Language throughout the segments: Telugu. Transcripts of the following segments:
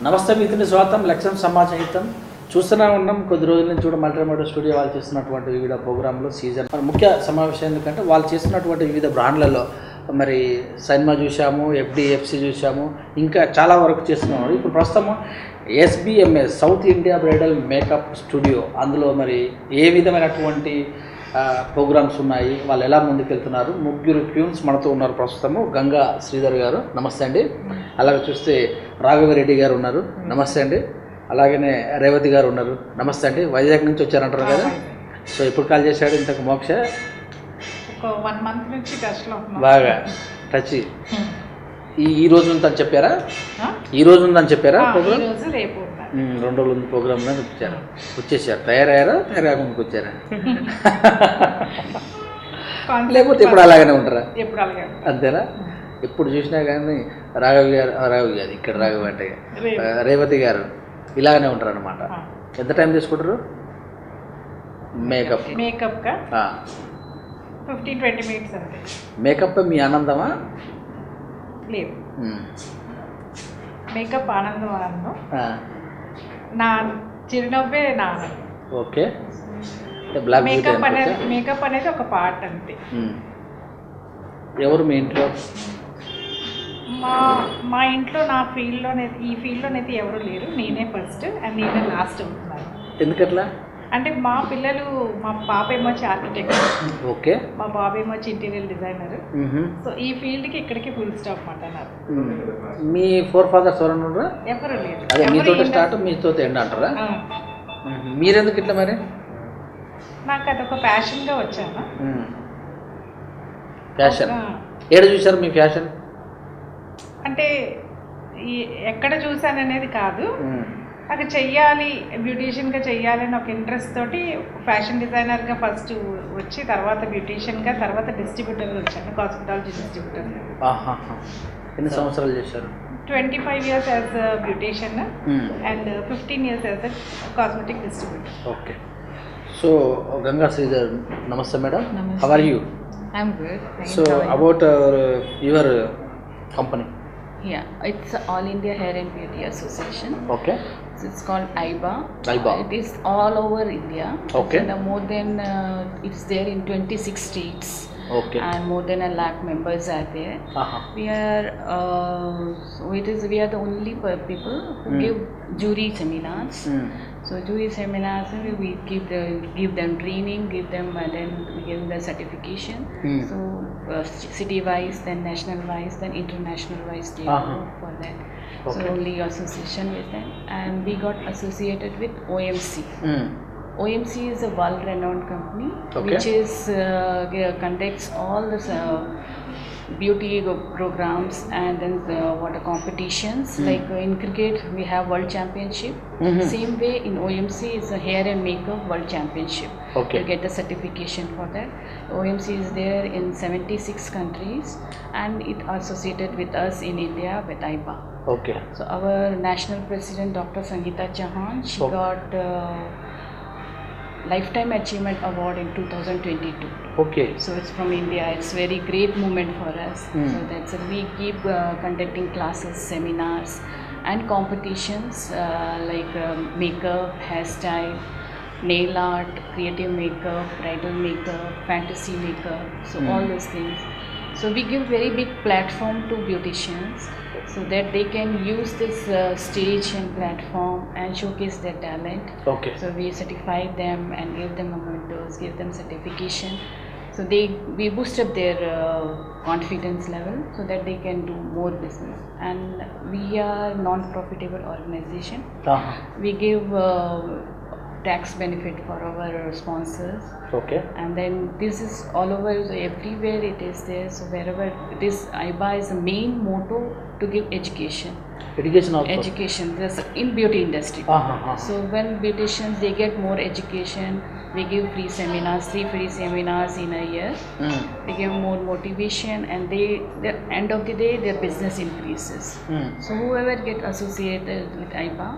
నమస్తే మిత్రుని స్వాగతం. లక్ష్యం సమాజహితం చూస్తూనే ఉన్నాం. కొద్ది రోజుల నుంచి కూడా మల్టీమీడియా స్టూడియో వాళ్ళు చేస్తున్నటువంటి వివిధ ప్రోగ్రాంలు సీజన్ ముఖ్య సమావేశం ఎందుకంటే వాళ్ళు చేస్తున్నటువంటి వివిధ బ్రాండ్లలో మరి సైన్మా చూసాము, ఎఫ్డిఎఫ్సి చూసాము, ఇంకా చాలా వరకు చేస్తున్నాము. ఇప్పుడు ప్రస్తుతం SBMS south India bridal makeup studio, అందులో మరి ఏ విధమైనటువంటి ప్రోగ్రామ్స్ ఉన్నాయి, వాళ్ళు ఎలా ముందుకెళ్తున్నారు, ముగ్గురు క్యూన్స్ మనతో ఉన్నారు ప్రస్తుతము. గంగా శ్రీధర్ గారు నమస్తే అండి. అలాగే చూస్తే రాఘవరెడ్డి గారు ఉన్నారు, నమస్తే అండి. అలాగనే రేవతి గారు ఉన్నారు, నమస్తే అండి. వైజాగ్ నుంచి వచ్చారంటారు కదా. సో ఎప్పుడు కాల్ చేశాడు ఇంతకు మోక్ష? 1 month నుంచి టచ్లో బాగా టచ్. ఈ రోజు ఉందని చెప్పారా? ఈ రోజు ఉందని చెప్పారా ప్రోగ్రామ్? 2 రోజులు ఉంది ప్రోగ్రామ్ వచ్చేసారు. తయారయ్యారా? తయారకుండా వచ్చారా? లేకపోతే ఎప్పుడు అలాగనే ఉంటారా? అంతేనా? ఎప్పుడు చూసినా కానీ రాఘవ్ గారు ఇక్కడ రాఘవ్ అంటే రేవతి గారు ఇలాగనే ఉంటారు అనమాట. ఎంత టైం తీసుకుంటారు మేకప్? 15-20 minutes అంతే. మేకప్ మీ ఆనందమా? లేదు, మేకప్ ఆనందం నా చిరునవ్వే నా ఆనందం. ఓకే. మేకప్ అనేది ఒక పార్ట్ అంతే. ఎవరు మీ ఇంట్లో? మా ఇంట్లో నా ఈ ఫీల్డ్లోనైతే ఎవరు లేరు. నేనే ఫస్ట్ అండ్ నేనే లాస్ట్ అవుతున్నాను. ఎందుకట్లా? అంటే మా పిల్లలు, మా పాప ఏమో ఆర్కిటెక్ట్, ఓకే, మా బాబు ఏమో ఇంటీరియర్ డిజైనర్. సో ఈ ఫీల్డ్కి ఇక్కడికి ఫుల్ స్టాప్ అంటున్నారు. మీ 4 fathers ఎవరన్నా? ఎవరు లేరు. అదే మీతో స్టార్ట్ మీతో ఎండ్ అంటారా? మీరెందుకు ఇట్లా మరి? నాకు అదొక ప్యాషన్గా వచ్చాను. ఫ్యాషన్ ఏడ చూసారు మీ ఫ్యాషన్? అంటే ఎక్కడ చూసాననేది కాదు, నాకు చెయ్యాలి, బ్యూటీషియన్గా చెయ్యాలని ఒక ఇంట్రెస్ట్ తోటి ఫ్యాషన్ డిజైనర్గా ఫస్ట్ వచ్చి తర్వాత బ్యూటీషియన్గా, తర్వాత డిస్ట్రిబ్యూటర్గా వచ్చాను, కాస్మెటాలజీ డిస్ట్రిబ్యూటర్. ఎన్ని సంవత్సరాలు చేశారు? 25 years as beautician and 15 years as cosmetic distributor. Okay. So Ganga Sridhar, namaste madam. How are you? I'm good. So about your company? Yeah, it's All India Hair and Beauty Association. Okay. So it's called AIBA. AIBA. It is all over India. Okay. And more than it's there in 26 states. Okay. And more than 1 lakh members are there. We are we are the only people who give jury seminars. So jury seminars, we give them training, give them and then we give them the certification. So city wise, then national wise, then international wise they go for that. Okay. So only association with them, and we got associated with OMC. OMC is a world-renowned company, which is conducts all the beauty programs and then water competitions. Like in cricket, we have World Championship. Same way in OMC is a hair and makeup World Championship. Okay. You get the certification for that. OMC is there in 76 countries, and it associated with us in India with AIBA. Okay. So our national president, Dr. Sangeeta Chauhan, she got Lifetime Achievement Award in 2022. Okay. So it's from India. It's very great moment for us. So that's we keep conducting classes, seminars, and competitions like makeup, hairstyle, nail art, creative makeup, bridal makeup, fantasy makeup. So all those things. So we give very big platform to beauticians so that they can use this stage and platform and showcase their talent. Okay. So we certify them and give them mementos, give them certification. So we boost up their confidence level so that they can do more business. And we are non-profitable organization. We give tax benefit for our sponsors. Okay. And then this is all over, so everywhere it is there. So wherever it is, AIBA is the main motto to give education. Education also? Education, this in beauty industry. So when beauticians, they get more education, we give free seminars, 3 free seminars in a year. They give more motivation, and the end of the day their business increases. So whoever get associated with AIBA,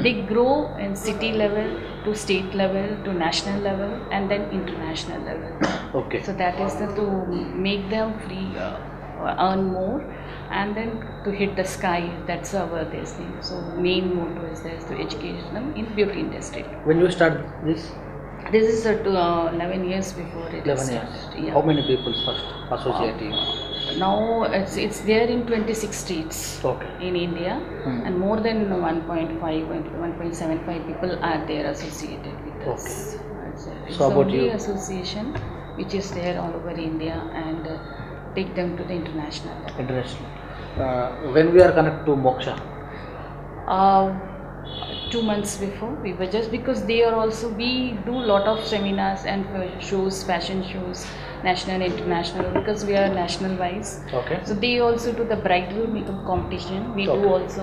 they grow in city level to state level to national level and then international level. Okay. So that is to make them free earn more, and then to hit the sky. That's our this thing. So main motto is this, to educate them in beauty industry. When you start this? This is 11 years before it 11 started. years. Yeah. How many people first associated? Now it's there in 26 states Okay. in India, and more than 1.5 and 1.75 people are there associated with us. It's So about only you? association which is there all over India, and take them to the international level. International. When we are connected to Moksha? 2 months before we were, just because they are also, we do lot of seminars and shows, fashion shows, national, international, because we are national wise. Okay. So they also do the bridal makeup competition. We do Okay. also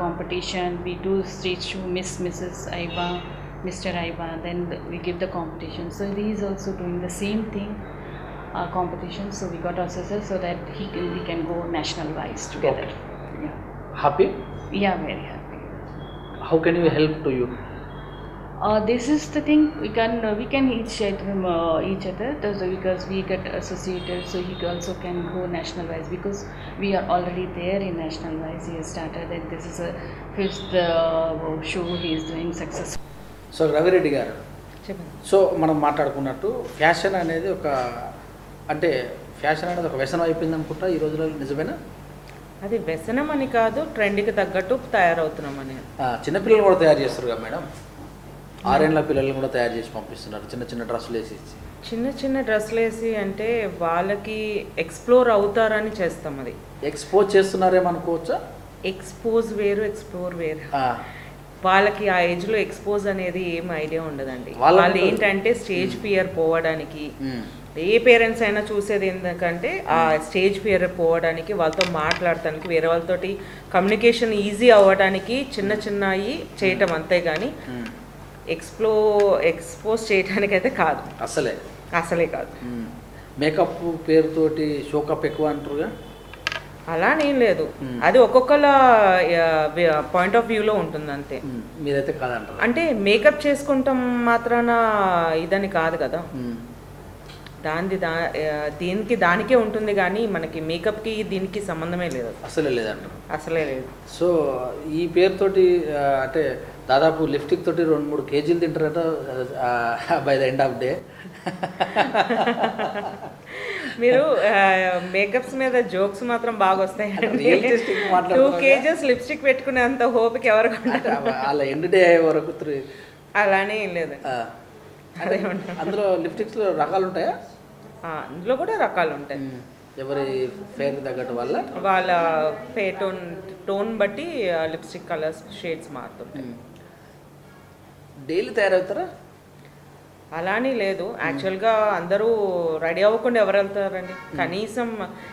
competition. We do stage show, Mrs. Aiba, Mr. Aiba. Then we give the competition. So he is also doing the same thing, competition. So we got associated so that we can go national wise together. Okay. Happy? Yeah, very happy. How can we help to you? This is the thing, we can each other, because we get associated, so he also can go national wise, because we are already there in national wise. He has started, and this is a 5th show he is doing successful. So Ravi Reddy గారు, చెప్పండి. సో మనం మాట్లాడుకున్నట్టు ఫ్యాషన్ అనేది ఫ్యాషన్ అనేది ఒక వ్యసనం అయిపోయింది అనుకుంటా ఈ రోజుల్లో, నిజమేనా? అది వ్యసనం అని కాదు, ట్రెండ్కి తగ్గట్టు తయారవుతున్నామని. చిన్నపిల్లలు కూడా తయారు చేస్తారు కదా మేడం, 6 ఏళ్ళ పిల్లల్ని కూడా తయారు చేసి పంపిస్తున్నారు, చిన్న చిన్న డ్రెస్సులు వేసి. చిన్న చిన్న డ్రెస్సులు వేసి అంటే వాళ్ళకి ఎక్స్ప్లోర్ అవుతారని చేస్తాం. అది ఎక్స్పోజ్ చేస్తున్నారేమనుకోవచ్చా? ఎక్స్పోజ్ వేరు, ఎక్స్ప్లోర్ వేరు. వాళ్ళకి ఆ ఏజ్లో ఎక్స్పోజ్ అనేది ఏం ఐడియా ఉండదండి. వాళ్ళు ఏంటంటే స్టేజ్ ఫియర్ పోవడానికి, ఏ పేరెంట్స్ అయినా చూసేది ఎందుకంటే ఆ స్టేజ్ ఫియర్ పోవడానికి, వాళ్ళతో మాట్లాడటానికి, వేరే వాళ్ళతోటి కమ్యూనికేషన్ ఈజీ అవ్వడానికి చిన్న చిన్నవి చేయటం, అంతే కానీ ఎక్స్పోజ్ చేయడానికి అయితే కాదు, అసలే కాదు. మేకప్ పేరుతోటి షోకప్ ఎక్కువ అంటారుగా, అలానేం లేదు. అది ఒక్కొక్కల పాయింట్ ఆఫ్ వ్యూలో ఉంటుంది అంతే. మీరైతే కాదంటారు. అంటే మేకప్ చేసుకుంటాం మాత్రాన ఇదని కాదు కదా, దీనికి దానికే ఉంటుంది, కానీ మనకి మేకప్కి దీనికి సంబంధమే లేదు, అసలే లేదంటారు. అసలే లేదు. సో ఈ పేరుతోటి అంటే దాదాపు లిప్స్టిక్ తోటి 2-3 కేజీలు తింటారట by the end of day. మీరు మేకప్స్ మీద జోక్స్ మాత్రం బాగా వస్తాయి. 2 kgs లిప్స్టిక్ పెట్టుకునే అంత హోప్కి ఎవరికి అలా ఎండ్ డే వరకు అలానే ఏం లేదు. అందులో లిప్స్టిక్స్లో రకాలు ఉంటాయా? అందులో కూడా రకాలు ఉంటాయి, ఎవరి ఫేర్ తగ్గట్టు వాళ్ళ ఫేర్ టోన్ బట్టి లిప్స్టిక్ కలర్స్, షేడ్స్ మారుతుంటాయి. డైలీ తయారవుతారా? అలానే లేదు. యాక్చువల్గా అందరూ రెడీ అవ్వకుండా ఎవరు వెళ్తారండి? కనీసం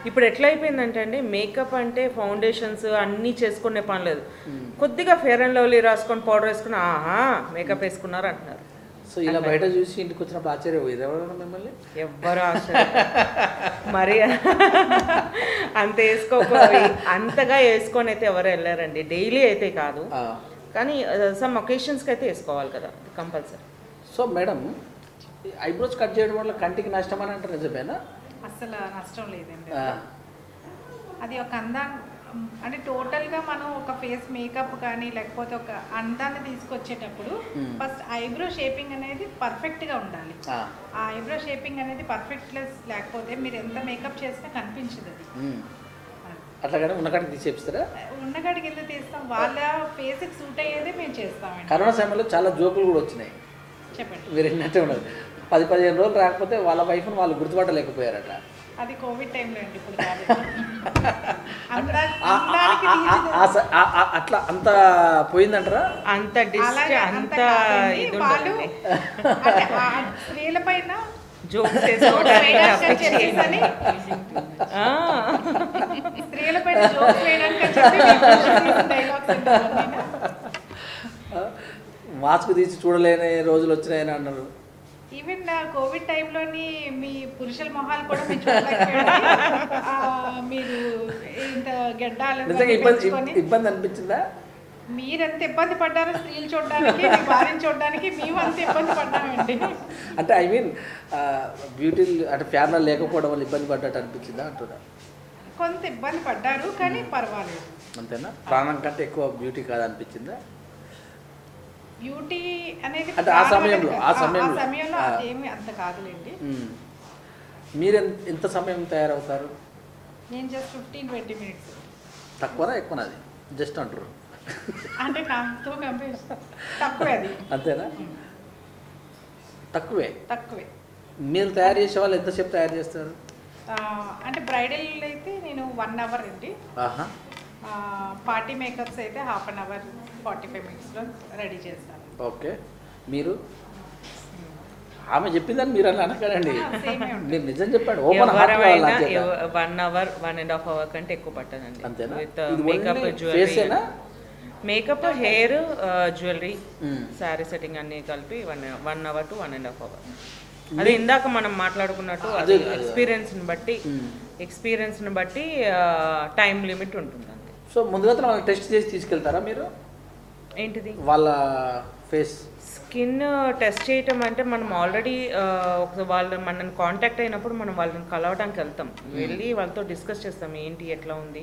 ఇప్పుడు ఎట్లా అయిపోయిందంటే అండి, మేకప్ అంటే ఫౌండేషన్స్ అన్నీ చేసుకునే పని లేదు. కొద్దిగా ఫేర్ అండ్ లవ్లీ రాసుకొని పౌడర్ వేసుకుని ఆహా మేకప్ వేసుకున్నారు అంటున్నారు. సో ఇలా బయట చూసి ఇంటికి వచ్చినప్పుడు ఆశ్చర్యపోయేది ఎవరైనా మిమ్మల్ని? ఎవ్వరు ఆశ్చర్యం మరి అంత వేసుకోకపోయి, అంతగా వేసుకొని అయితే ఎవరు వెళ్ళారండి. డైలీ అయితే కాదు, కానీ సమ్ ఒకేషన్స్కి అయితే వేసుకోవాలి కదా compulsory. So madam, eyebrows cut చేయడం వల్ల కంటికి నష్టం అని అంటారు, నిజమేనా? అసలు నష్టం లేదండి. అది ఒక అంటే టోటల్గా మనం ఒక ఫేస్ మేకప్ కానీ లేకపోతే ఒక అందాన్ని తీసుకొచ్చేటప్పుడు ఫస్ట్ ఐబ్రో షేపింగ్ అనేది పర్ఫెక్ట్గా ఉండాలి. ఆ ఐబ్రో షేపింగ్ అనేది పర్ఫెక్ట్నెస్ లేకపోతే మీరు ఎంత మేకప్ చేసినా కనిపించదు. అది అట్లాగే ఉన్నకాడికి తీసేపిస్తారా? ఉన్నకాడికి వెళ్ళి తీస్తాం, వాళ్ళ ఫేస్కి సూట్ అయ్యేదే మేము చేస్తామండి. కరోనా సమయంలో చాలా జోకులు కూడా వచ్చినాయి, చెప్పండి. మీరు ఎన్నట్టే ఉండదు. 10-15 రోజులు రాకపోతే వాళ్ళ వైఫ్ని వాళ్ళు గుర్తుపట్టలేకపోయారట. అది కోవిడ్ టైంలో అండి, ఇప్పుడు కాదు. అట్లా అంత పోయిందంటారా? అంత స్త్రీల పైన జోక్స్ స్త్రీల పైన జోక్స్ వేయడానికి మాస్క్ తీసి చూడలేని రోజులు వచ్చినాయని అన్నారు. ఈవెన్ కోవిడ్ టైంలోని మీ పురుషుల మొహాలు కూడా మీరు ఇంత గడ్డాలు ఇబ్బంది అనిపించిందా? మీరెంత ఇబ్బంది పడ్డారో స్త్రీలు చూడడానికి, భార్యను చూడడానికి మేము అంత ఇబ్బంది పడ్డామండి. అంటే ఐ మీన్ బ్యూటీ అంటే ఫ్యామిలీ లేకపోవడం వల్ల ఇబ్బంది పడ్డట్టు అనిపించిందా అంటున్నా? కొంత ఇబ్బంది పడ్డారు కానీ పర్వాలేదు. అంతేనా? ప్రాణం కంటే ఎక్కువ బ్యూటీ కాదనిపించిందా? బ్యూటీ అనేది అంటే ఆ సమయంలో అదేమి అంత కాదులేండి. మీరు ఎంత సమయం తయారవుతారు? నేను జస్ట్ 15-20 మినిట్స్. తక్కువనా ఎక్కువనా? అది జస్ట్ అంటారు అంటే నాతో కంపేర్ తక్కువే అది. అంతేనా? తక్కువే. మీరు తయారు చేసే వాళ్ళు ఎంతసేపు తయారు చేస్తారు? అంటే బ్రైడల్ అయితే నేను 1 అవర్ అండి. పార్టీ మేకప్స్ అయితే 1/2 అవర్ 45 మినిట్స్లో రెడీ చేస్తాను. ఓకే. మీరు ఆమె చెప్పిందని మీరు అలా అనకండి, మీరు నిజం చెప్పండి. ఓపెన్ హార్ట్ 1 అవర్ 1.5 అవర్ కంటే ఎక్కువ పట్టదండి. అంతేనా? With makeup, jewellery, makeup, hair, jewellery, sari setting అన్ని కలిపి 1 అవర్ to 1.5 అవర్. అది ఇందాక మనం మాట్లాడుకున్నట్టు అది ఎక్స్పీరియన్స్ని బట్టి టైం లిమిట్ ఉంటుంది అంతే. సో ముందుగా వాళ్ళని టెస్ట్ చేసి తీసుకెళ్తారా మీరు? ఏంటిది? వాళ్ళ ఫేస్ స్కిన్ టెస్ట్ చేయటం అంటే మనం ఆల్రెడీ మనల్ని కాంటాక్ట్ అయినప్పుడు మనం వాళ్ళని కలవడానికి వెళ్తాం, వెళ్ళి వాళ్ళతో డిస్కస్ చేస్తాం ఏంటి ఎట్లా ఉంది,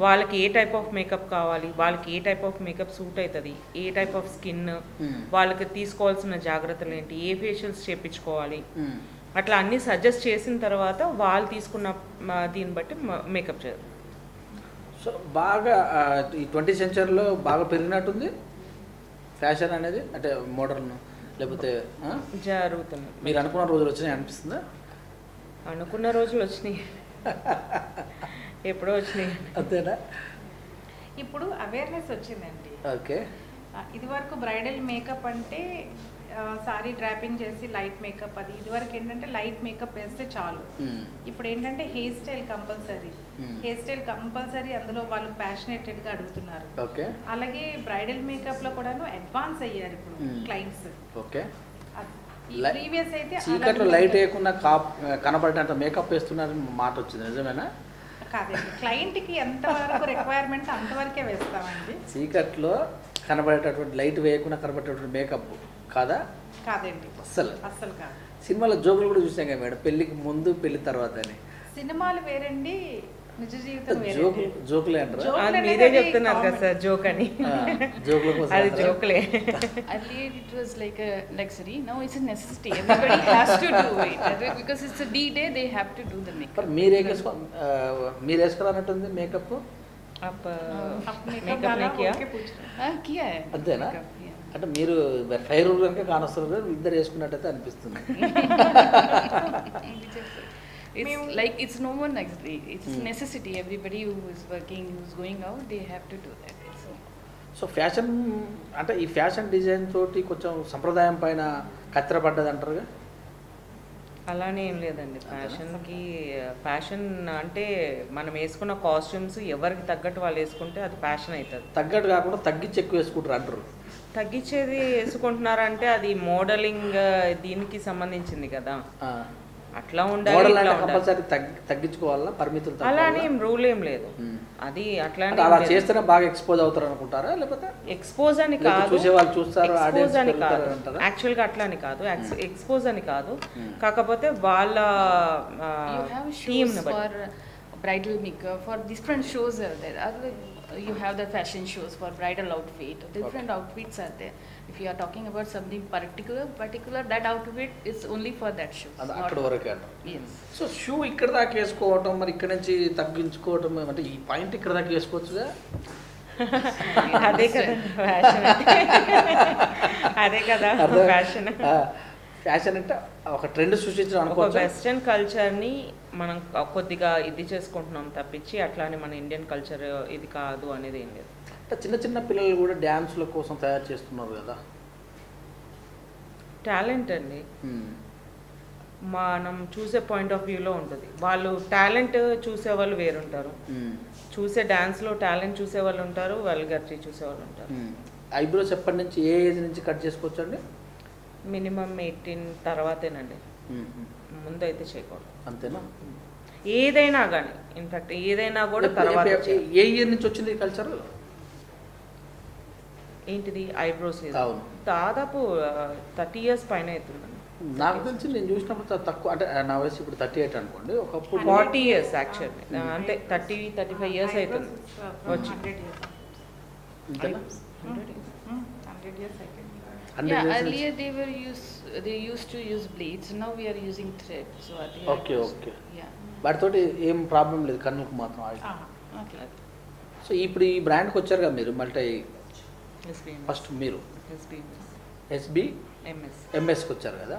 వాళ్ళకి ఏ టైప్ ఆఫ్ మేకప్ కావాలి, వాళ్ళకి ఏ టైప్ ఆఫ్ మేకప్ సూట్ అవుతుంది, ఏ టైప్ ఆఫ్ స్కిన్, వాళ్ళకి తీసుకోవాల్సిన జాగ్రత్తలు ఏంటి, ఏ ఫేషియల్స్ చేయించుకోవాలి, అట్లా అన్నీ సజెస్ట్ చేసిన తర్వాత వాళ్ళు తీసుకున్న దీన్ని బట్టి మేకప్ చేయాలి. సో బాగా ఈ 20th సెంచరీలో బాగా పెరిగినట్టుంది ఫ్యాషన్ అనేది, అంటే మోడర్న్, లేకపోతే జరుగుతుంది. మీరు అనుకున్న రోజులు వచ్చినాయి అనిపిస్తుందా? అనుకున్న రోజులు వచ్చినాయి, ఎప్పుడో వచ్చినాయి. అంతేనా? ఇప్పుడు అవేర్నెస్ వచ్చిందండి. ఓకే. ఇది వరకు బ్రైడల్ మేకప్ అంటే సారీ డ్రాపింగ్ చేసి లైట్ మేకప్, అది ఇదివరకు ఏంటంటే లైట్ మేకప్ వేస్తే చాలు. ఇప్పుడు ఏంటంటే హెయిర్ స్టైల్ కంపల్సరీ అందులో వాళ్ళు ప్యాషనేటెడ్గా అడుగుతున్నారు. అలాగే బ్రైడల్ మేకప్ లో కూడాను అడ్వాన్స్ అయ్యారు ఇప్పుడు క్లయింట్స్. ఓకే. ప్రీవియస్ అయితే చీకట్లో లైట్ వేయకుండా కనబడేంత మేకప్ వేస్తున్నారు మాట వచ్చింది, నిజమేనా? కాదండి, క్లయింట్కి ఎంతవరకు రిక్వైర్మెంట్ అంతవరకే వేస్తామండి. చీకట్లో కనబడేటటువంటి లైట్ వేయకుండా కనబడేటటువంటి మేకప్ కాదండి, అస్సలు కాదు. సినిమాలో జోకులు కూడా చూసాం కదా మేడం, పెళ్లికి ముందు పెళ్లి తర్వాత అని. సినిమాలు వేరండి, నిజ జీవితం జోకులే అంటారు. మీరే చెప్తున్నారు కదా సార్ జోక్ అని. జోకుల కోసం అది జోకులే. Earlier it was like a luxury, now it's a necessity. Everybody has to do it because it's a D-Day, they have to do the makeup. మీరు వేసుకోవాలన్నట్టుంది మేకప్? किया है. అంతేనా? అంటే మీరు ఫైర్ కనుక కానొస్తారు, ఇద్దరు వేసుకున్నట్టయితే అనిపిస్తుంది. It's like it's no more luxury, it's necessity. Everybody who is working, who is going out, they have to do that. So fashion అంటే ఈ ఫ్యాషన్ డిజైన్ తోటి కొంచెం సంప్రదాయం పైన కత్తెరపడ్డది అంటారుగా? అలానే ఏం లేదండి. ఫ్యాషన్ అంటే మనం వేసుకున్న కాస్ట్యూమ్స్ ఎవరికి తగ్గట్టు వాళ్ళు వేసుకుంటే అది ఫ్యాషన్ అవుతుంది. తగ్గట్టు కాకుండా తగ్గించి ఎక్కువ వేసుకుంటారు అంటారు. తగ్గించేది వేసుకుంటున్నారంటే అది మోడలింగ్ దీనికి సంబంధించింది కదా, అట్లా ఉండాలి. తగ్గించుకోవాలా పరిమితులు? అలా ఏం రూల్ ఏం లేదు, అది అట్లా చేస్తేనే బాగా ఎక్స్పోజ్ అవుతారు అనుకుంటారా? లేకపోతే ఎక్స్పోజ్ అని కాదు, ఎక్స్పోజ్ అని కాదు, యాక్చువల్గా అట్లా అని కాదు, ఎక్స్పోజ్ అని కాదు, కాకపోతే వాళ్ళ theme bridal makeup for different shows are there. You have the fashion shows for bridal outfit, different outfits are there. If you are talking about something particular that outfit is only for that show. అక్కడ వరకే. Yes. సో షూ ఇక్కడ దాకా వేసుకోవటం, మరి ఇక్కడ నుంచి తగ్గించుకోవటం, అంటే ఈ పాయింట్ ఇక్కడ దాకా వేసుకోవచ్చుగా? అదే కదా ఫ్యాషన్, అదే కదా ఫ్యాషన్. ఫ్యాషన్ అంటే ఒక ట్రెండ్ సృష్టించడం అనుకోవచ్చు. వెస్ట్రన్ కల్చర్ని మనం కొద్దిగా ఇది చేసుకుంటున్నాం తప్పించి అట్లానే మన ఇండియన్ కల్చర్ ఇది కాదు అనేది ఏం లేదు. అంటే చిన్న చిన్న పిల్లలు కూడా డ్యాన్స్ల కోసం తయారు చేస్తున్నారు కదా. టాలెంట్ అండి, మనం చూసే పాయింట్ ఆఫ్ వ్యూలో ఉంటుంది. వాళ్ళు టాలెంట్ చూసేవాళ్ళు వేరుంటారు, చూసే డ్యాన్స్లో టాలెంట్ చూసేవాళ్ళు ఉంటారు, వల్గర్టీ చూసేవాళ్ళు ఉంటారు. ఐబ్రోస్ ఎప్పటి నుంచి ఏ ఏజ్ నుంచి కట్ చేసుకోవచ్చు అండి? మినిమం 18 తర్వాతేనండి, ముందు అయితే చేయకూడదు. అంతేనా? ఏదైనా కానీ, ఇన్ఫాక్ట్ ఏదైనా కూడా తర్వాత. ఏ ఇయర్ నుంచి వచ్చింది ఈ కల్చర్? ఏంటిది ఐబ్రోస్? దాదాపు 30 years పైన అవుతుందండి. నాకు తెలిసి నేను చూసినప్పుడు తక్కువ, అంటే నా వయసు ఇప్పుడు 38 అనుకోండి, ఒకప్పుడు 40 years యాక్చువల్లీ, అంటే 35 years అవుతుంది వచ్చి. 100 years. ఇంతేనా? 100 years అయిపోయింది. 100 Yeah, years earlier నుంచి. they used to use blades. Now we are using thread. So earlier. Okay okay. Yeah. వాటితోటి ఏం ప్రాబ్లం లేదు, కన్నుకు మాత్రం ఆయిల్. Okay. సో ఇప్పుడు ఈ బ్రాండ్కి వచ్చారు కదా మీరు, మల్టీ SBMS. ఫస్ట్ మీరు SBMS. SB MS. ఎంఎస్కి వచ్చారు కదా,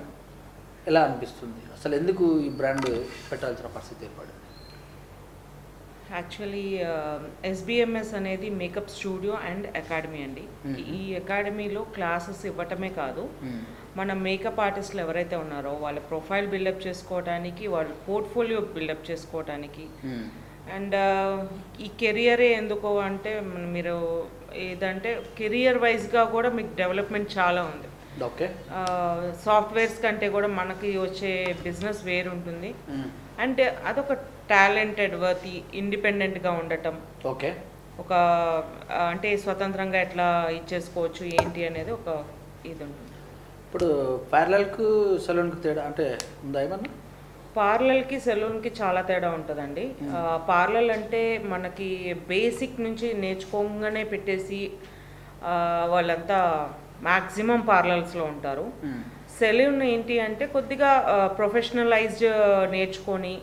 ఎలా అనిపిస్తుంది అసలు, ఎందుకు ఈ బ్రాండ్ పెట్టాల్సిన పరిస్థితి ఏర్పడింది? యాక్చువల్లీ SBMS అనేది మేకప్ స్టూడియో అండ్ అకాడమీ అండి. ఈ అకాడమీలో క్లాసెస్ ఇవ్వటమే కాదు, మన మేకప్ ఆర్టిస్టులు ఎవరైతే ఉన్నారో వాళ్ళ ప్రొఫైల్ బిల్డప్ చేసుకోవడానికి, వాళ్ళ పోర్ట్ఫోలియో బిల్డప్ చేసుకోవడానికి, అండ్ ఈ కెరియరే ఎందుకు అంటే మీరు ఏదంటే కెరియర్ వైజ్గా కూడా మీకు డెవలప్మెంట్ చాలా ఉంది. ఓకే. సాఫ్ట్వేర్స్ కంటే కూడా మనకి వచ్చే బిజినెస్ వేరు ఉంటుంది. అంటే అదొక టాలెంటెడ్ వర్త్, ఇండిపెండెంట్గా ఉండటం, ఓకే, ఒక అంటే స్వతంత్రంగా ఎట్లా ఇచ్చేసుకోవచ్చు ఏంటి అనేది ఒక ఇది ఉంటుంది. ఇప్పుడు పార్లర్కు సెలూన్కి తేడా అంటే ఉందా ఏమన్నా? పార్లర్కి సెలూన్కి చాలా తేడా ఉంటుందండి. పార్లర్ అంటే మనకి బేసిక్ నుంచి నేర్చుకోగానే పెట్టేసి వాళ్ళంతా మ్యాక్సిమం పార్లర్స్లో ఉంటారు. సెలూన్ ఏంటి అంటే కొద్దిగా ప్రొఫెషనలైజ్డ్ నేర్చుకొని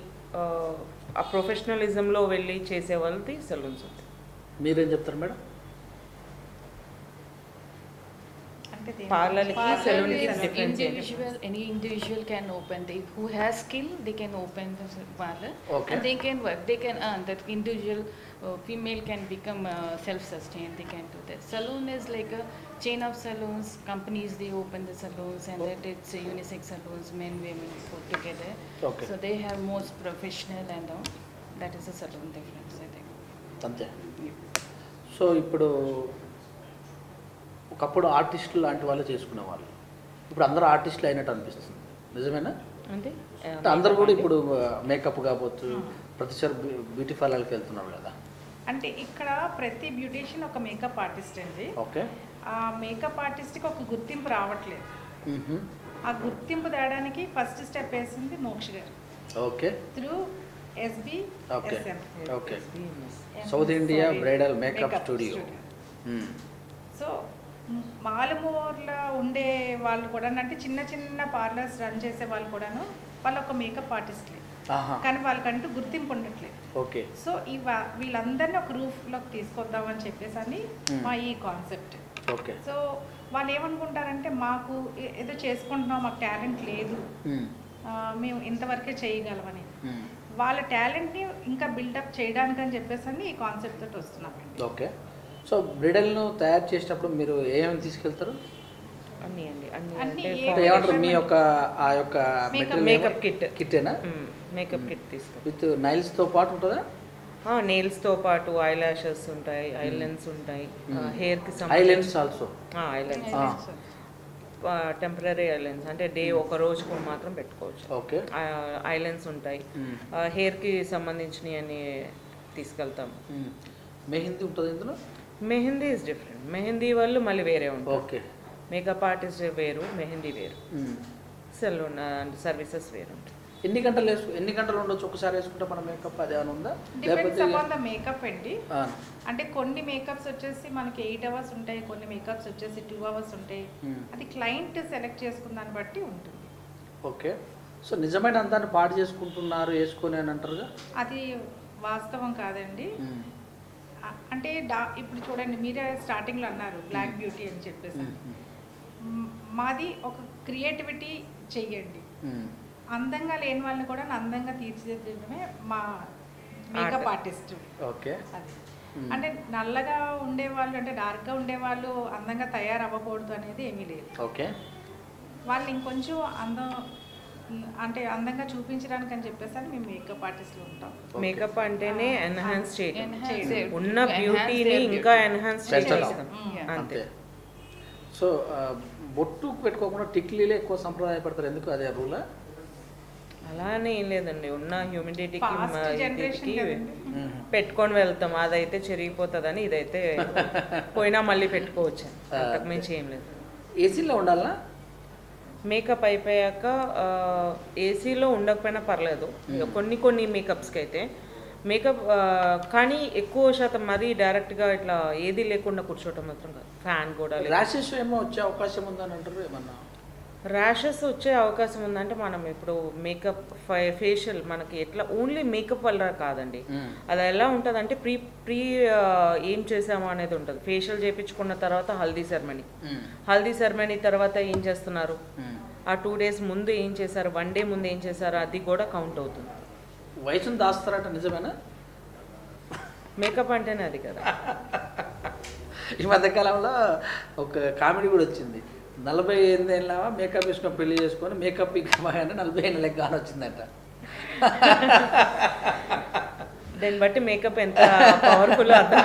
ఆ ప్రొఫెషనలిజంలో వెళ్ళి చేసే వాళ్ళది సెలూన్స్ ఉంటాయి. మీరేం చెప్తారు మేడం? పార్లర్కి Parlor సెలూన్కి is difference individual. Any individual can open. Who has skill, they can open the parlor. Okay. And they can work. They can earn. That individual female can become self-sustained. They can do that. Saloon is like a chain of saloons. Companies, they open the saloons, and that it's unisex saloons, men, women put together. Okay. So they have most professional and all. That is a saloon difference, I think. అంతే. సో ఇప్పుడు ఒకప్పుడు ఆర్టిస్టులు లాంటి వాళ్ళు చేసుకునేవాళ్ళు, ఇప్పుడు అందరూ ఆర్టిస్టులు అయినట్టు అనిపిస్తుంది, నిజమేనా? అంటే అంటే అందరూ కూడా ఇప్పుడు మేకప్ కావచ్చు, ప్రతిసారి బ్యూటీ పార్లర్కి వెళ్తున్నారు కదా. అంటే ఇక్కడ ప్రతి బ్యూటీషియన్ ఒక మేకప్ ఆర్టిస్ట్ అండి. ఓకే. ఆ మేకప్ ఆర్టిస్ట్కి ఒక గుర్తింపు రావట్లేదు. ఆ గుర్తింపు తేడానికి ఫస్ట్ స్టెప్ వేసింది Moksha garu okay. Through SB. Okay okay. South India bridal makeup studio. So మాలమూరులో ఉండే వాళ్ళు కూడా అంటే చిన్న చిన్న పార్లర్స్ రన్ చేసే వాళ్ళు కూడాను వాళ్ళు ఒక మేకప్ ఆర్టిస్ట్లే, కానీ వాళ్ళకంటూ గుర్తింపు ఉండట్లేదు. ఓకే. సో వీళ్ళందరినీ ఒక రూఫ్లోకి తీసుకొద్దామని చెప్పేసి అని మా ఈ కాన్సెప్ట్. ఓకే. సో వాళ్ళు ఏమనుకుంటారంటే మాకు ఏదో చేసుకుంటున్నాం, మాకు టాలెంట్ లేదు, మేము ఇంతవరకే చేయగలమని. వాళ్ళ టాలెంట్ని ఇంకా బిల్డప్ చేయడానికి అని చెప్పేసి అని ఈ కాన్సెప్ట్ తోటి వస్తున్నామండి. ఓకే. సో బ్రైడల్ను తయారు చేసేటప్పుడు మీరు ఏమేమి తీసుకెళ్తారు? అన్నీ అండి, అన్నీ అన్నీ అంటే ఏమంటారు మీ యొక్క ఆ యొక్క మేకప్ కిట్, కిట్టేనా? మేకప్ కిట్ తీసుకుంటాం. విత్ నైల్స్తో పాటు ఉంటుందా? నెయిల్స్తో పాటు ఐ లాషెస్ ఉంటాయి, ఐ లెన్స్ ఉంటాయి, హెయిర్కి eye lens also. Eye lens temporary eye lens అంటే డే ఒక రోజుకు మాత్రం పెట్టుకోవచ్చు. ఓకే. ఐ లెన్స్ ఉంటాయి, హెయిర్కి సంబంధించినవి అని తీసుకెళ్తాం. మెహందీ ఉంటుంది ఇందులో? మెహందీ ఇస్ డిఫరెంట్, మెహందీ వాళ్ళు మళ్ళీ వేరే ఉంటాయి. ఓకే. మేకప్ ఆర్టిస్ట్ వేరు, మెహందీ వేరు, సెలూన్ సర్వీసెస్ వేరు ఉంటాయి. ఎన్ని గంటలు ఉండొచ్చు ఒకసారి వేసుకుంటే మన మేకప్? అది ఏమైనా ఉందా? డిపెండ్స్ అపాన్ ద మేకప్ అండి. అంటే కొన్ని మేకప్స్ వచ్చేసి మనకి 8 hours ఉంటాయి, కొన్ని మేకప్స్ వచ్చేసి 2 hours ఉంటాయి. అది క్లయింట్ సెలెక్ట్ చేసుకున్న దాన్ని బట్టి ఉంటుంది. ఓకే. సో నిజమైన అందాన్ని పాడు చేసుకుంటున్నారు వేసుకొని అని అంటారుగా, అది వాస్తవం కాదండి. అంటే ఇప్పుడు చూడండి, మీరే స్టార్టింగ్లో అన్నారు బ్లాక్ బ్యూటీ అని చెప్పేసి. మాది ఒక క్రియేటివిటీ చెయ్యండి, అందంగా లేని వాళ్ళని కూడా అందంగా తీర్చిదిద్దడమే మా మేకప్ ఆర్టిస్ట్. ఓకే. అది అంటే నల్లగా ఉండేవాళ్ళు అంటే డార్క్గా ఉండేవాళ్ళు అందంగా తయారవ్వకూడదు అనేది ఏమీ లేదు. ఓకే. వాళ్ళు ఇంకొంచెం అంటే అందంగా చూపించడానికి అని చెప్పేసి అని మేము మేకప్ ఆర్టిస్ట్లో ఉంటాం. మేకప్ అంటేనే ఎన్హాన్స్ చేయడం, చేయడం. ఉన్న బ్యూటీని ఇంకా ఎన్హాన్స్ చేయడం అంతే. సో బొట్టు పెట్టుకోకుండా టిక్లీలే ఎక్కువ సంప్రదాయపడతారు, ఎందుకు? అదే రూలా? అలానే ఏం లేదండి, ఉన్న హ్యూమిడిటీకి జనరేషన్ పెట్టుకొని వెళ్తాం, అదైతే చెరిగిపోతుందని ఇదైతే పోయినా మళ్ళీ పెట్టుకోవచ్చు, అంతకుమించి ఏం లేదు. ఏసీలో ఉండాలా? మేకప్ అయిపోయాక ఏసీలో ఉండకపోయినా పర్లేదు కొన్ని మేకప్స్కి అయితే మేకప్ కానీ ఎక్కువ శాతం మరీ డైరెక్ట్గా ఇట్లా ఏది లేకుండా కూర్చోవటం మాత్రం కాదు. ఫ్యాన్ కూడా ర్యాషెస్ ఏమో వచ్చే అవకాశం ఉందని అంటారు ఏమన్నా? ర్యాషెస్ వచ్చే అవకాశం ఉందంటే మనం ఇప్పుడు మేకప్ ఫేషియల్ మనకి ఎట్లా ఓన్లీ మేకప్ వల్ల కాదండి. అది ఎలా ఉంటుంది అంటే ప్రీ ఏం చేసామో అనేది ఉంటుంది. ఫేషియల్ చేయించుకున్న తర్వాత హల్దీ సెరమనీ తర్వాత ఏం చేస్తున్నారు, ఆ 2 days ముందు ఏం చేశారు, 1 day ముందు ఏం చేశారు, అది కూడా కౌంట్ అవుతుంది. వయసును దాస్తారట, నిజమేనా? మేకప్ అంటేనే అది కదా. ఈ మధ్యకాలంలో ఒక కామెడీ కూడా వచ్చింది. 48 ఏళ్ళ మేకప్ వేసుకొని పెళ్లి చేసుకొని మేకప్ అంటే 40 ఏళ్ళకి గాని వచ్చిందట. దాన్ని బట్టి మేకప్ ఎంత పవర్ఫుల్ అర్థం.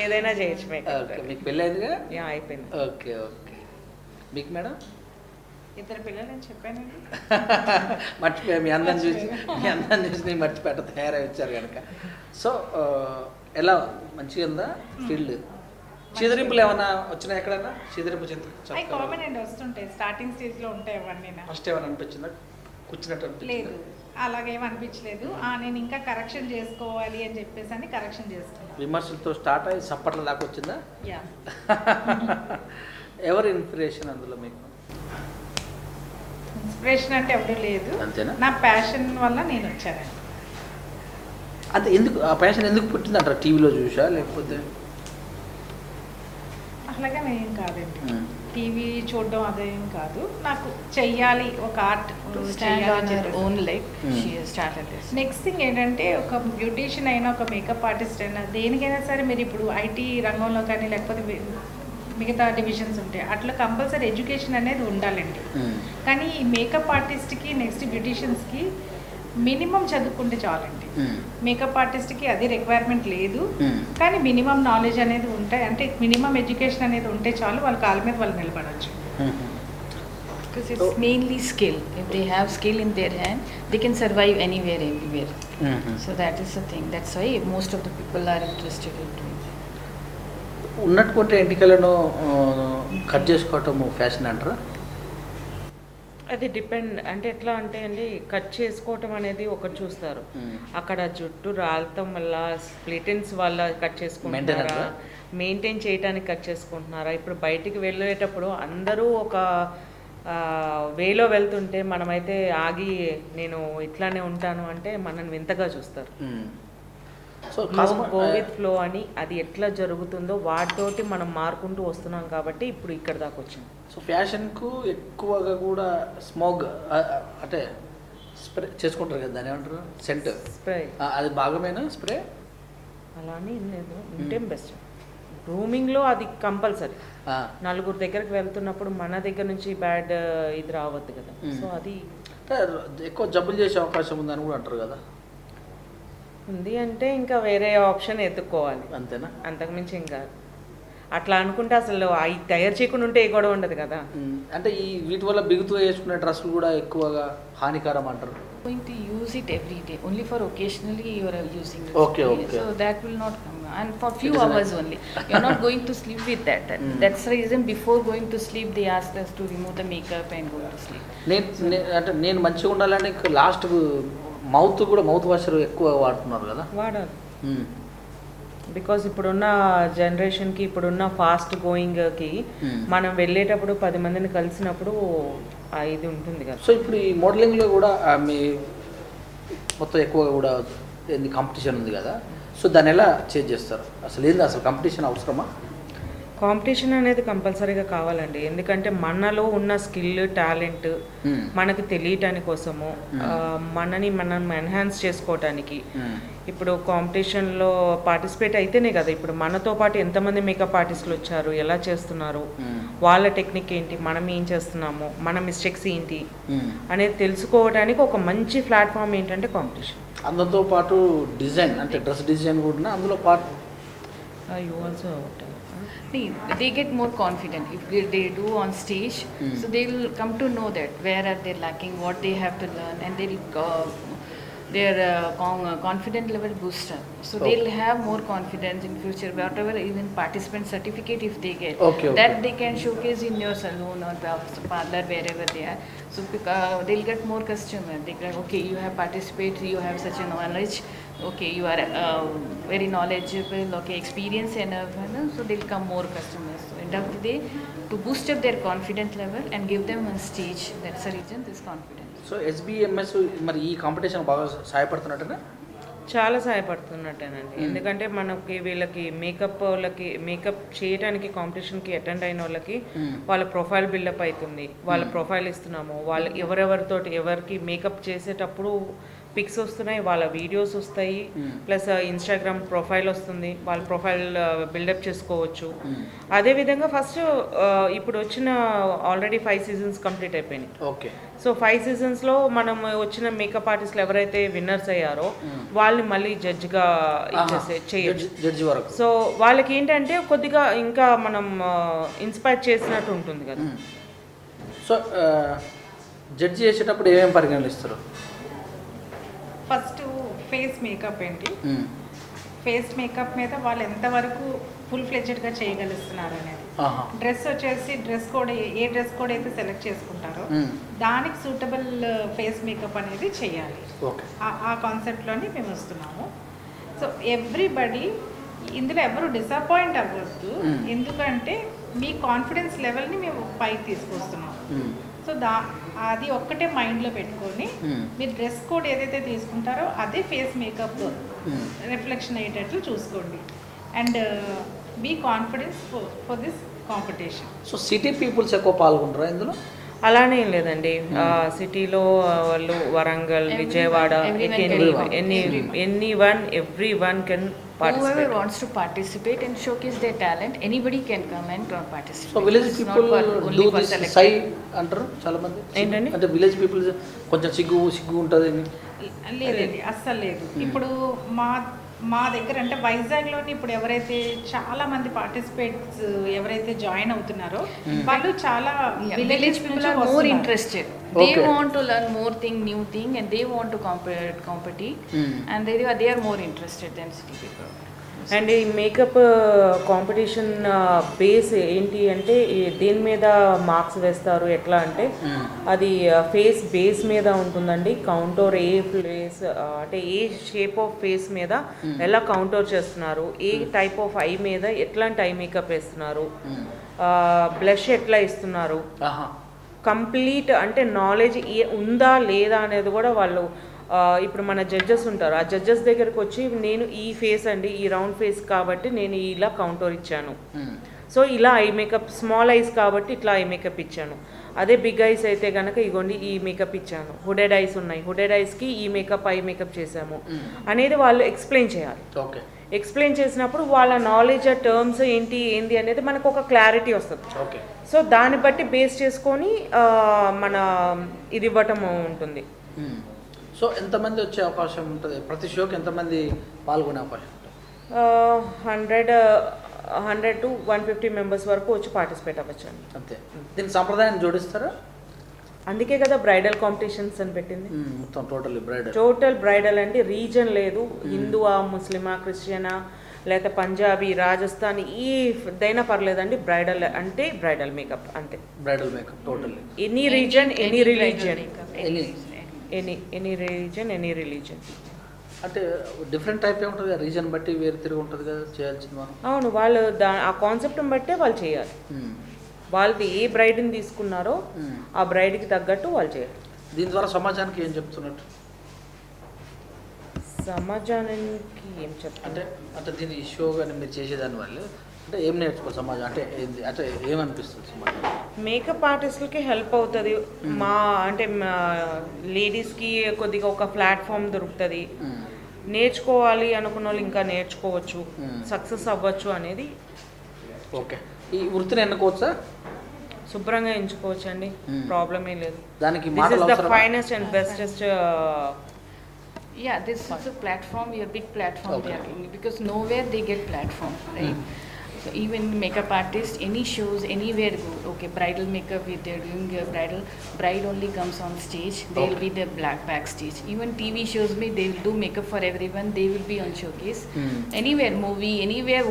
ఏదైనా చేయొచ్చు మేకప్. మీకు పెళ్ళి అయిందిగా? అయిపోయింది. ఓకే. మీకు మేడం? 2 పిల్లలు అని చెప్పానండి. మర్చిపోయా, మీ అందరిని చూసి నేను మర్చిపెట్ట తయారై వచ్చారు కనుక. సో ఎలా మంచిగా ఉందా ఫీల్డ్? చీదరింపులు ఏమన్నా వచ్చినాయి ఎక్కడన్నా? చీదరింపు అవి కామన్ అండి, వస్తుంటాయి. స్టార్టింగ్ స్టేజ్లో ఉంటాయి అవన్నీ. ఫస్ట్ ఏమైనా అనిపించిందా? కూర్చున్నట్టు లేదు, అలాగేం అనిపించలేదు. నేను ఇంకా కరెక్షన్ చేసుకోవాలి అని చెప్పేసి అని కరెక్షన్ చేస్తున్నాను. విమర్శలతో స్టార్ట్ అయ్యి సప్పట్ల దాకా వచ్చిందా? యా. ఎవరు ఇన్స్పిరేషన్ అందులో మీకు? ఇన్స్పిరేషన్ అంటే ఎవరు లేదు, అంతేనా? నా ప్యాషన్ వల్ల నేను వచ్చాను. అంటే ఎందుకు ఆ ప్యాషన్ ఎందుకు పుట్టింది అంటారు? టీవీలో చూసా లేకపోతే? అట్లాగే ఏం కాదండి, టీవీ చూడడం అదేం కాదు. నాకు చెయ్యాలి, ఒక ఆర్ట్ నెక్స్ట్ థింగ్ ఏంటంటే, ఒక బ్యూటీషియన్ అయినా ఒక మేకప్ ఆర్టిస్ట్ అయినా దేనికైనా సరే మీరు ఇప్పుడు ఐటీ రంగంలో కానీ లేకపోతే మిగతా డివిజన్స్ ఉంటాయి, అట్లా కంపల్సరీ ఎడ్యుకేషన్ అనేది ఉండాలండి. కానీ ఈ మేకప్ ఆర్టిస్ట్కి నెక్స్ట్ బ్యూటీషియన్స్కి మినిమం చదువుకుంటే చాలండి. మేకప్ ఆర్టిస్ట్కి అది రిక్వైర్మెంట్ లేదు, కానీ మినిమం నాలెడ్జ్ అనేది ఉంటాయి, అంటే మినిమం ఎడ్యుకేషన్ అనేది ఉంటే చాలు, వాళ్ళ కాళ్ళ మీద వాళ్ళు నిలబడచ్చు. Because it's mainly skill. If they have skill in their hand, they can survive anywhere, everywhere. So that is the thing. That's why most of the people are interested in doing it. ఉన్నట్టుకుంటే ఎంటికలను కట్ చేసుకోవటం ఫ్యాషన్ అంటారా? అది డిపెండ్, అంటే ఎట్లా అంటే అండి, కట్ చేసుకోవటం అనేది ఒకటి చూస్తారు. అక్కడ జుట్టు రాలటం వల్ల స్ప్లిటెన్స్ వల్ల కట్ చేసుకుంటున్నారా, మెయింటైన్ చేయడానికి కట్ చేసుకుంటున్నారా? ఇప్పుడు బయటికి వెళ్ళేటప్పుడు అందరూ ఒక వేలో వెళ్తుంటే మనమైతే ఆగి నేను ఇట్లానే ఉంటాను అంటే మనల్ని వింతగా చూస్తారు. సో గో విత్ ఫ్లో అని అది ఎట్లా జరుగుతుందో వాటితోటి మనం మారుకుంటూ వస్తున్నాం కాబట్టి ఇప్పుడు ఇక్కడ దాకా వచ్చింది. సో ఫ్యాషన్కు ఎక్కువగా కూడా స్మోక్ అంటే స్ప్రే చేసుకుంటారు కదా, దాని ఏమంటారు, సెంట్ స్ప్రే, అది భాగమేనా స్ప్రే? అలానే లేదు, ఉంటే బెస్ట్. గ్రూమింగ్లో అది కంపల్సరీ. నలుగురు దగ్గరికి వెళ్తున్నప్పుడు మన దగ్గర నుంచి బ్యాడ్ ఇది రావద్దు కదా. సో అది ఎక్కువ జబ్బులు చేసే అవకాశం ఉందని కూడా అంటారు కదా. ఉంది అంటే ఇంకా వేరే ఆప్షన్ ఎత్తుక్కోవాలి, అంతేనా? అంతకుమించి ఇంకా అట్లా అనుకుంటే అసలు అవి తయారు చేయకుండా ఉంటే ఏ గొడవ ఉండదు కదా. అంటే ఈ వీటి వల్ల బిగుతూ వేసుకునే డ్రెస్సులు కూడా ఎక్కువగా హానికరం అంటారు. Going to use it every day, only for occasionally you are using it. Okay. So that will not come, and for few hours only. You are not going to sleep with that. That's the reason before going to sleep they ask us to remove the makeup and go to sleep. అంటే నేను మంచిగా ఉండాలని లాస్ట్ మౌత్ వాషర్ ఎక్కువ వాడుతున్నారు కదా. వాడాలి, బికాజ్ ఇప్పుడున్న జనరేషన్కి, ఇప్పుడున్న ఫాస్ట్ గోయింగ్కి మనం వెళ్ళేటప్పుడు 10 మందిని కలిసినప్పుడు ఇది ఉంటుంది కదా. సో ఇప్పుడు ఈ మోడలింగ్లో కూడా మీ మొత్తం ఎక్కువగా కూడా ఏంది కాంపిటీషన్ ఉంది కదా. సో దాన్ని ఎలా చేంజ్ చేస్తారు? అసలు కాంపిటీషన్ అవసరమా? కాంపిటీషన్ అనేది కంపల్సరీగా కావాలండి, ఎందుకంటే మనలో ఉన్న స్కిల్, టాలెంట్ మనకు తెలియటాని కోసము, మనని మనం ఎన్హాన్స్ చేసుకోవటానికి. ఇప్పుడు కాంపిటీషన్లో పార్టిసిపేట్ అయితేనే కదా ఇప్పుడు మనతో పాటు ఎంతమంది మేకప్ ఆర్టిస్టులు వచ్చారు, ఎలా చేస్తున్నారు, వాళ్ళ టెక్నిక్ ఏంటి, మనం ఏం చేస్తున్నాము, మన మిస్టేక్స్ ఏంటి అనేది తెలుసుకోవడానికి ఒక మంచి ప్లాట్ఫామ్ ఏంటంటే కాంపిటీషన్. అందుతో పాటు డిజైన్, అంటే డ్రెస్ డిజైన్ కూడా అందులో పాటు. You also they get more confident if they do on stage. So they will come to know that where are they lacking, what they have to learn, and they'll their confidence level boost up. So they'll have more confidence in future. Whatever even participant certificate if they get, that they can showcase in your salon or parlor wherever they are. So they'll get more customer. They like, okay, you have participated, you have such a knowledge. Okay, you are very knowledgeable. Okay, experience enough. So they'll come more customers. So end of the day, to boost up their confidence level and give them one stage. That's the reason this confidence. So ఎస్బీఎంఎస్ మరి ఈ కాంపిటీషన్ బాగా సహాయపడుతున్నట్టుగా? చాలా సహాయపడుతున్నట్టేనండి. ఎందుకంటే మనకి వీళ్ళకి మేకప్ చేయడానికి కాంపిటీషన్కి అటెండ్ అయిన వాళ్ళకి వాళ్ళ ప్రొఫైల్ బిల్డప్ అవుతుంది, వాళ్ళ ప్రొఫైల్ ఇస్తున్నాము, వాళ్ళు ఎవరికి మేకప్ చేసేటప్పుడు పిక్స్ వస్తున్నాయి, వాళ్ళ వీడియోస్ వస్తాయి, ప్లస్ ఇన్స్టాగ్రామ్ ప్రొఫైల్ వస్తుంది, వాళ్ళ ప్రొఫైల్ బిల్డప్ చేసుకోవచ్చు. అదేవిధంగా ఫస్ట్ ఇప్పుడు వచ్చిన ఆల్రెడీ 5 సీజన్స్ కంప్లీట్ అయిపోయినాయి. ఓకే. సో 5 సీజన్స్లో మనం వచ్చిన మేకప్ ఆర్టిస్టులు ఎవరైతే విన్నర్స్ అయ్యారో వాళ్ళని మళ్ళీ జడ్జిగా చేయొచ్చు, జడ్జి వరకు. సో వాళ్ళకి ఏంటంటే కొద్దిగా ఇంకా మనం ఇన్స్పైర్ చేసినట్టు ఉంటుంది కదా. సో జడ్జి చేసేటప్పుడు ఏమేమి పరిగణిస్తారు? ఫస్ట్ ఫేస్ మేకప్ ఏంటి, ఫేస్ మేకప్ మీద వాళ్ళు ఎంతవరకు ఫుల్ ఫ్లెడ్జెడ్గా చేయగలుగుతున్నారు అనేది. డ్రెస్ వచ్చేసి డ్రెస్ కోడ్ ఏ డ్రెస్ కోడ్ అయితే సెలెక్ట్ చేసుకుంటారో దానికి సూటబుల్ ఫేస్ మేకప్ అనేది చేయాలి. ఆ కాన్సెప్ట్లోని మేము వస్తున్నాము. సో ఎవ్రీబడి ఇందులో ఎవరు డిసప్పాయింట్ అవ్వద్దు, ఎందుకంటే మీ కాన్ఫిడెన్స్ లెవెల్ని మేము పైకి తీసుకొస్తున్నాము. సో అది ఒక్కటే మైండ్లో పెట్టుకొని మీరు డ్రెస్ కోడ్ ఏదైతే తీసుకుంటారో అదే ఫేస్ మేకప్ రిఫ్లెక్షన్ అయ్యేటట్లు చూసుకోండి and be confidence for this competition. So city peoples ఎక్కువ పాల్గొంటారా ఇందులో? అలానే ఏం లేదండి, సిటీలో వాళ్ళు Warangal, Vijayawada, every one can participate. Whoever wants to participate and showcase their talent, anybody can come and participate. So village people do this shy అంటారు చాలా మంది. ఏంటండి అంటే విలేజ్ పీపుల్ కొంచెం సిగ్గు ఉంటుంది. లేదండి, అస్సలు లేదు. ఇప్పుడు మా దగ్గర అంటే వైజాగ్లోని ఇప్పుడు ఎవరైతే చాలా మంది పార్టిసిపేట్స్ ఎవరైతే జాయిన్ అవుతున్నారో వాళ్ళు చాలా village people are more interested. They want to learn more new thing and they want to compete and they are more interested than city people. And ఈ మేకప్ కాంపిటీషన్ బేస్ ఏంటి అంటే దేని మీద మార్క్స్ వేస్తారు ఎట్లా అంటే అది ఫేస్ బేస్ మీద ఉంటుందండి. కౌంటర్ ఏ ప్లేస్ అంటే ఏ షేప్ ఆఫ్ ఫేస్ మీద ఎలా కౌంటర్ చేస్తున్నారు, ఏ టైప్ ఆఫ్ ఐ మీద ఎట్లాంటి ఐ మేకప్ వేస్తున్నారు, బ్లష్ ఎట్లా ఇస్తున్నారు, కంప్లీట్ అంటే నాలెడ్జ్ ఉందా లేదా అనేది కూడా వాళ్ళు ఇప్పుడు మన జడ్జెస్ ఉంటారు, ఆ జడ్జెస్ దగ్గరకు వచ్చి నేను ఈ ఫేస్ అండి, ఈ రౌండ్ ఫేస్ కాబట్టి నేను ఇలా కౌంటర్ ఇచ్చాను, సో ఇలా ఐ మేకప్, స్మాల్ ఐస్ కాబట్టి ఇట్లా ఐ మేకప్ ఇచ్చాను, అదే బిగ్ ఐస్ అయితే కనుక ఇగోండి ఈ మేకప్ ఇచ్చాను, హుడెడ్ ఐస్ ఉన్నాయి, హుడెడ్ ఐస్కి ఈ మేకప్ ఐ మేకప్ చేసాము అనేది వాళ్ళు ఎక్స్ప్లెయిన్ చేయాలి. ఎక్స్ప్లెయిన్ చేసినప్పుడు వాళ్ళ నాలెడ్జ్ ఆ టర్మ్స్ ఏంటి అనేది మనకు ఒక క్లారిటీ వస్తుంది. సో దాన్ని బట్టి బేస్ చేసుకొని మన ఇది ఇవ్వటం ఉంటుంది. సో ఎంతమంది వచ్చే అవకాశం ఉంటుంది? ప్రతి షోకి ఎంతమంది పాల్గొనే అవకాశం ఉంటుంది? 100 to 150 మెంబర్స్ వరకు వచ్చి పార్టిసిపేట్ అవ్వచ్చు అండి. అంతే. దీని సంప్రదాయాన్ని జోడిస్తారా? అందుకే కదా బ్రైడల్ కాంపిటీషన్స్ అని పెట్టింది. మొత్తం టోటల్ బ్రైడల్ అంటే రీజన్ లేదు, హిందువా, ముస్లిమా, క్రిస్టియనా, లేకపోతే పంజాబీ, రాజస్థాన్ దైనా పర్లేదండి. బ్రైడల్ అంటే బ్రైడల్ మేకప్ అంతే. Bridal makeup total any reason, any religion, any religion అంటే డిఫరెంట్ టైప్ ఉంటుంది, రీజన్ బట్టి వేరు తిరిగి ఉంటుంది కదా చేయాల్సింది మనం. అవును, వాళ్ళు ఆ కాన్సెప్ట్ని బట్టే వాళ్ళు చేయాలి. వాళ్ళది ఏ బ్రైడ్ని తీసుకున్నారో ఆ బ్రైడ్కి తగ్గట్టు వాళ్ళు చేయాలి. దీని ద్వారా సమాజానికి ఏం చెప్తున్నట్టు? సమాజానికి ఏం చెప్తారు అంటే దీని షో కానీ మీరు చేసేదాని వల్ల అంటే ఏం నేర్చుకోవాలి సమాజం అంటే అంటే ఏమనిపిస్తుంది సమాజం? మేకప్ ఆర్టిస్టులకి హెల్ప్ అవుతుంది. అంటే లేడీస్కి కొద్దిగా ఒక ప్లాట్ఫామ్ దొరుకుతుంది. నేర్చుకోవాలి అనుకున్న వాళ్ళు ఇంకా నేర్చుకోవచ్చు, సక్సెస్ అవ్వచ్చు అనేది. ఓకే. ఈ వృత్తిని ఎన్నుకోవచ్చా? శుభ్రంగా ఎంచుకోవచ్చు అండి, ప్రాబ్లమే లేదు. దానికి finest and bestest. Yeah, this is a platform, a big platform they are doing, because nowhere they get platform, right? So So even makeup artist, any shows, anywhere go. Okay, bridal makeup, if they're doing a bride only comes on stage. They will be the black backstage. Even TV shows, they will do makeup for everyone. They will be on showcase. Anywhere, movie, anywhere,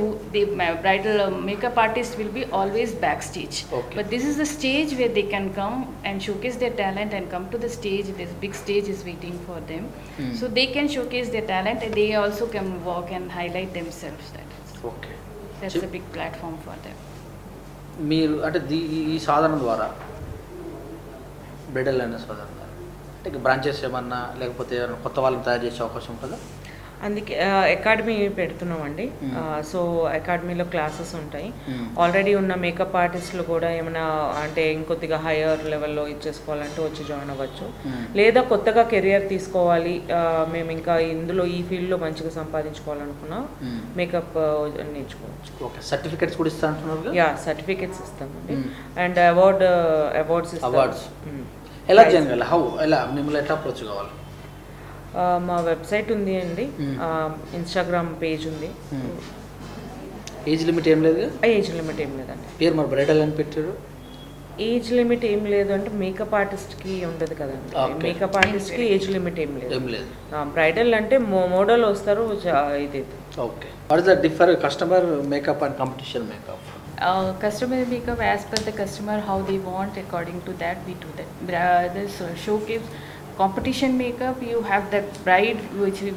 bridal makeup artist will be always backstage. Okay. But this is the stage where they can come and showcase their talent and come to the stage. This big stage is waiting for them. So they can showcase their talent and they also can walk and highlight themselves. Okay. That's a big platform for them. మీరు అంటే ఈ సాధన ద్వారా బ్రైడల్ అనే సాధన ద్వారా అంటే బ్రాంచెస్ ఏమన్నా లేకపోతే ఏమన్నా కొత్త వాళ్ళని తయారు చేసే అవకాశం ఉంటుందా? అందుకే అకాడమీ పెడుతున్నామండి. సో అకాడమీలో క్లాసెస్ ఉంటాయి. ఆల్రెడీ ఉన్న మేకప్ ఆర్టిస్టులు కూడా ఏమైనా అంటే ఇంకొద్దిగా హైయర్ లెవెల్లో ఇచ్చేసుకోవాలంటే వచ్చి జాయిన్ అవ్వచ్చు. లేదా కొత్తగా కెరియర్ తీసుకోవాలి, మేము ఇంకా ఇందులో ఈ ఫీల్డ్లో మంచిగా సంపాదించుకోవాలనుకున్నా మేకప్ నేర్చుకోవచ్చు. ఓకే. సర్టిఫికెట్స్ కూడా ఇస్తా అంటున్నారు? యా, సర్టిఫికెట్స్ ఇస్తామండి. అండ్ అవార్డ్స్ ఎలా చేయగల ఎలా మిమ్మల్ని ఎట్లా అప్రోచ్ కావాలి? మా వెబ్సైట్ ఉంది అండి, ఇన్స్టాగ్రామ్ పేజ్ ఉంది. ఏజ్ లిమిట్ ఏం లేదు? ఏజ్ లిమిట్ ఏం లేదండి. పేరు మరి బ్రైడల్ అని పెట్టారు. ఏజ్ లిమిట్ ఏం లేదు అంటే మేకప్ ఆర్టిస్ట్కి ఉండదు కదండి. మేకప్ ఆర్టిస్ట్కి ఏజ్ లిమిట్ ఏం లేదు. బ్రైడల్ అంటే మోడల్ వస్తారు ఇది. Okay. What is the differ customer makeup and competition makeup? Customer makeup as per the customer how they want, according to that we do that. This showcase competition makeup, you have that bride,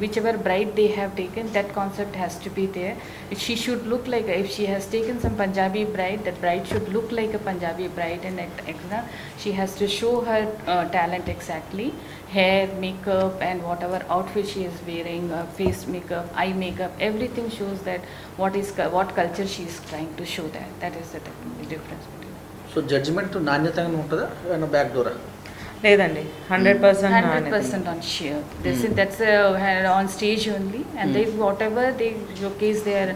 whichever bride they have taken, that concept has to be there. She should look like, if she has taken some Punjabi bride, that bride should look like a Punjabi bride, and extra she has to show her talent exactly. Hair, makeup, and whatever outfit she is wearing, face makeup, eye makeup, everything shows that what culture she is trying to show. That is the difference between. So judgement నాణ్యతంగా ఉంటుందా ఏమైనా బ్యాక్ డోరా? లేదండి, 100% on sheer. That's on stage only, and they whatever they showcase their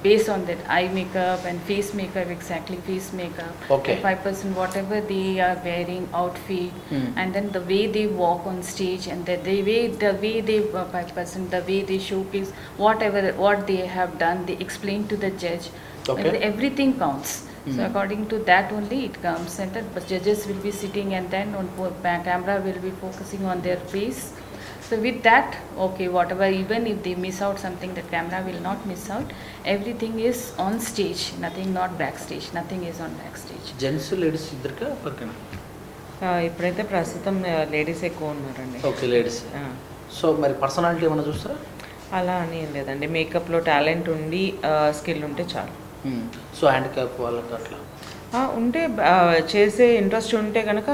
based on that eye makeup and face makeup, exactly face makeup. Okay. 5% whatever they are wearing outfit, and then the way they walk on stage, and the way they 5% the way they showcase what they have done, they explain to the judge. Okay. And everything counts. So according to that only it comes, and then judges will be sitting, and then on camera will be focusing on their face. So with that, okay, whatever, even if they miss out something, the camera will not miss out. Everything is on stage, nothing not backstage, nothing is on backstage. Gents ladies ఇద్దరికా పక్కన? ఇప్పుడైతే ప్రస్తుతం లేడీస్ ఎక్కువ ఉన్నారండి. Okay, ladies. సో మరి పర్సనాలిటీ ఏమైనా చూస్తారా? అలా అని ఏం లేదండి, మేకప్లో టాలెంట్ ఉండి స్కిల్ ఉంటే చాలు. సో హ్యాండిక్యాప్ వాళ్ళకి అట్లా ఉంటే చేసే ఇంట్రెస్ట్ ఉంటే కనుక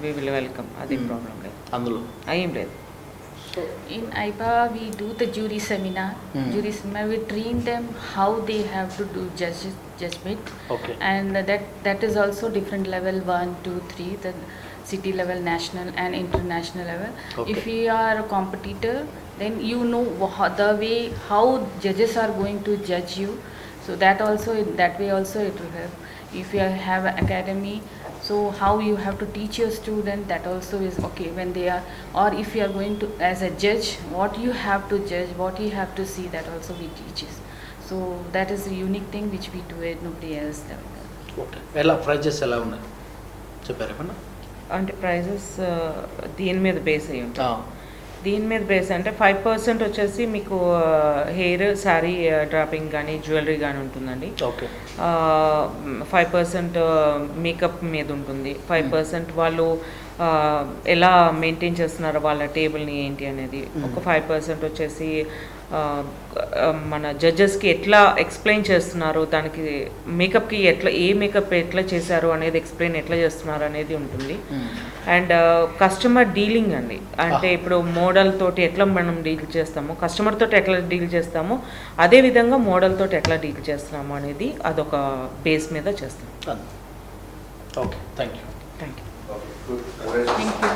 వి విల్ వెల్కమ్, అది ప్రాబ్లం లేదు అందులో, ఏం లేదు. In IPA we do the jury seminar. We train them how they have to do judgment. Okay. And that is also different level 1, 2, 3, the city level, national and international level. Okay. If you are a competitor, then you know the way how judges are going to judge you. So that way also it will help. If you have an academy, so how you have to teach your student, that also is okay when they are, or if you are going to as a judge, what you have to judge, what you have to see, that also we teaches. So that is a unique thing which we do it, nobody else does that. Okay. ఎలా ప్రైజెస్ ఎలా ఉన్నాయి చెప్పారు ఏమన్నా? అంటే ప్రైజెస్ దీని మీద బేస్ అయ్యి ఉంటాయి. దీని మీద బేస్ అంటే 5% వచ్చేసి మీకు హెయిర్, శారీ డ్రాపింగ్ కానీ జ్యువెలరీ కానీ ఉంటుందండి. ఓకే. 5% మేకప్ మీద ఉంటుంది. 5% వాళ్ళు ఎలా మెయింటైన్ చేస్తున్నారో వాళ్ళ టేబుల్ని ఏంటి అనేది. ఒక 5% వచ్చేసి మన జడ్జెస్కి ఎట్లా ఎక్స్ప్లెయిన్ చేస్తున్నారు, దానికి మేకప్కి ఏ మేకప్ ఎట్లా చేశారు అనేది ఎక్స్ప్లెయిన్ ఎట్లా చేస్తున్నారు అనేది ఉంటుంది. అండ్ కస్టమర్ డీలింగ్ అండి, అంటే ఇప్పుడు మోడల్ తోటి ఎట్లా మనం డీల్ చేస్తామో, కస్టమర్ తోటి ఎట్లా డీల్ చేస్తామో అదేవిధంగా మోడల్ తోటి ఎట్లా డీల్ చేస్తున్నాము అనేది అదొక బేస్ మీద చేస్తాం. Okay, thank you. Thank you. Thank you.